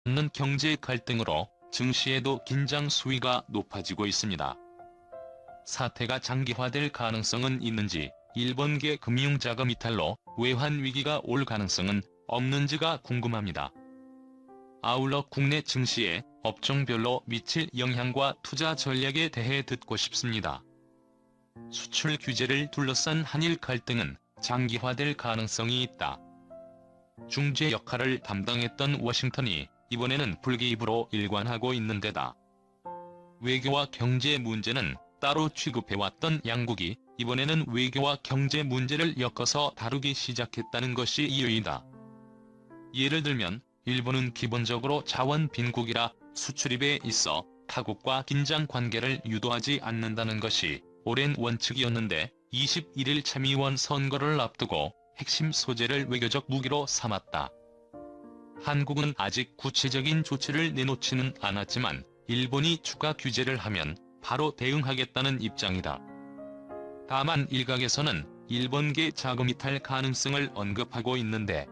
않는 경제 갈등으로 증시에도 긴장 수위가 높아지고 있습니다. 사태가 장기화될 가능성은 있는지, 일본계 금융자금 이탈로 외환 위기가 올 가능성은 없는지가 궁금합니다. 아울러 국내 증시에 업종별로 미칠 영향과 투자 전략에 대해 듣고 싶습니다. 수출 규제를 둘러싼 한일 갈등은 장기화될 가능성이 있다. 중재 역할을 담당했던 워싱턴이 이번에는 불기입으로 일관하고 있는 데다 외교와 경제 문제는 따로 취급해왔던 양국이 이번에는 외교와 경제 문제를 엮어서 다루기 시작했다는 것이 이유이다. 예를 들면 일본은 기본적으로 자원 빈국이라 수출입에 있어 타국과 긴장 관계를 유도하지 않는다는 것이 오랜 원칙이었는데 21일 참의원 선거를 앞두고 핵심 소재를 외교적 무기로 삼았다. 한국은 아직 구체적인 조치를 내놓지는 않았지만 일본이 추가 규제를 하면 바로 대응하겠다는 입장이다. 다만 일각에서는 일본계 자금 이탈 가능성을 언급하고 있는데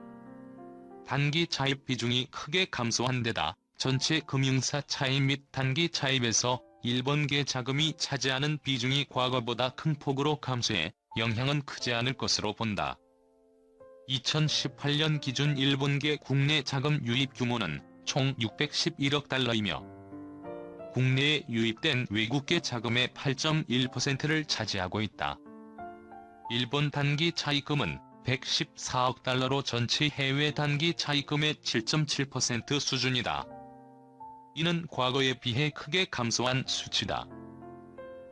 단기 차입 비중이 크게 감소한 데다 전체 금융사 차입 및 단기 차입에서 일본계 자금이 차지하는 비중이 과거보다 큰 폭으로 감소해 영향은 크지 않을 것으로 본다. 2018년 기준 일본계 국내 자금 유입 규모는 총 611억 달러이며 국내에 유입된 외국계 자금의 8.1%를 차지하고 있다. 일본 단기 차입금은 114억 달러로 전체 해외 단기 차입금의 7.7% 수준이다. 이는 과거에 비해 크게 감소한 수치다.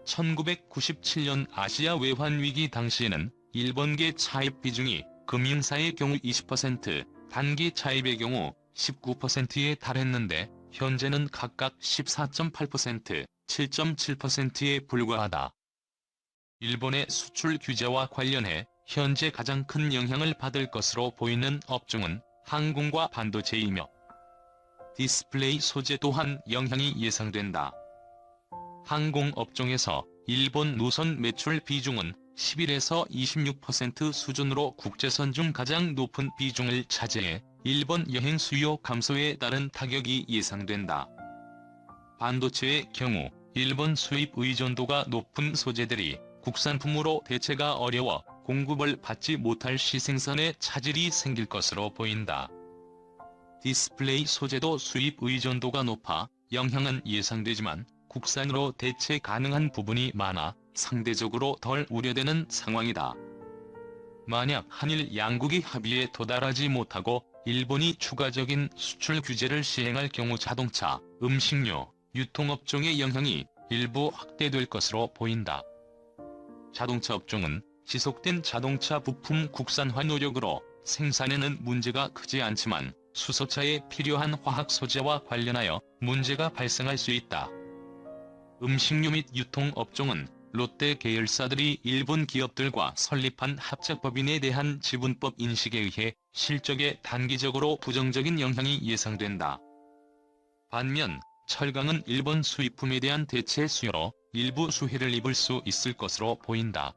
1997년 아시아 외환위기 당시에는 일본계 차입 비중이 금융사의 경우 20%, 단기 차입의 경우 19%에 달했는데 현재는 각각 14.8%, 7.7%에 불과하다. 일본의 수출 규제와 관련해 현재 가장 큰 영향을 받을 것으로 보이는 업종은 항공과 반도체이며 디스플레이 소재 또한 영향이 예상된다. 항공업종에서 일본 노선 매출 비중은 11에서 26% 수준으로 국제선 중 가장 높은 비중을 차지해 일본 여행 수요 감소에 따른 타격이 예상된다. 반도체의 경우 일본 수입 의존도가 높은 소재들이 국산품으로 대체가 어려워 공급을 받지 못할 시생산에 차질이 생길 것으로 보인다. 디스플레이 소재도 수입 의존도가 높아 영향은 예상되지만 국산으로 대체 가능한 부분이 많아 상대적으로 덜 우려되는 상황이다. 만약 한일 양국이 합의에 도달하지 못하고 일본이 추가적인 수출 규제를 시행할 경우 자동차, 음식료, 유통업종의 영향이 일부 확대될 것으로 보인다. 자동차 업종은 지속된 자동차 부품 국산화 노력으로 생산에는 문제가 크지 않지만 수소차에 필요한 화학 소재와 관련하여 문제가 발생할 수 있다. 음식료 및 유통업종은 롯데 계열사들이 일본 기업들과 설립한 합작법인에 대한 지분법 인식에 의해 실적에 단기적으로 부정적인 영향이 예상된다. 반면 철강은 일본 수입품에 대한 대체 수요로 일부 수혜를 입을 수 있을 것으로 보인다.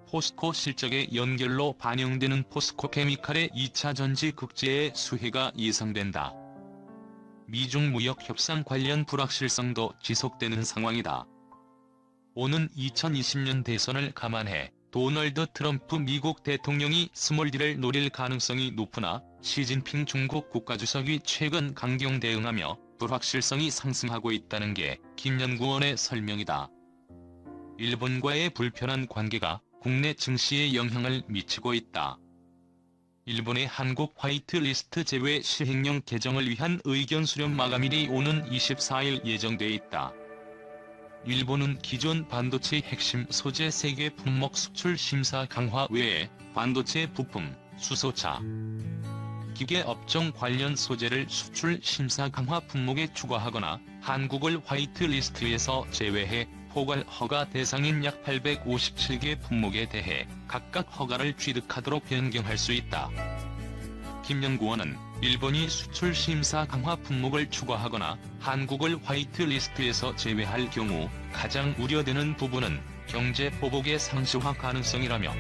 포스코 실적의 연결로 반영되는 포스코 케미칼의 2차 전지 극제의 수혜가 예상된다. 미중 무역 협상 관련 불확실성도 지속되는 상황이다. 오는 2020년 대선을 감안해 도널드 트럼프 미국 대통령이 스몰딜을 노릴 가능성이 높으나 시진핑 중국 국가주석이 최근 강경 대응하며 불확실성이 상승하고 있다는 게 김 연구원의 설명이다. 일본과의 불편한 관계가 국내 증시에 영향을 미치고 있다. 일본의 한국 화이트리스트 제외 시행령 개정을 위한 의견 수렴 마감일이 오는 24일 예정돼 있다. 일본은 기존 반도체 핵심 소재 세계 품목 수출 심사 강화 외에 반도체 부품, 수소차, 기계업종 관련 소재를 수출 심사 강화 품목에 추가하거나 한국을 화이트리스트에서 제외해 포괄 허가 대상인 약 857개 품목에 대해 각각 허가를 취득하도록 변경할 수 있다. 김 연구원은 일본이 수출 심사 강화 품목을 추가하거나 한국을 화이트리스트에서 제외할 경우 가장 우려되는 부분은 경제 보복의 상시화 가능성이라며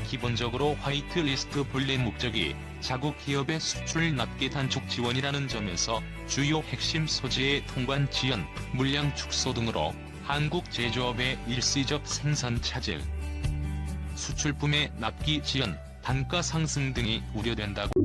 기본적으로 화이트리스트 분리 목적이 자국 기업의 수출 납기 단축 지원이라는 점에서 주요 핵심 소재의 통관 지연, 물량 축소 등으로 한국 제조업의 일시적 생산 차질, 수출품의 납기 지연, 단가 상승 등이 우려된다고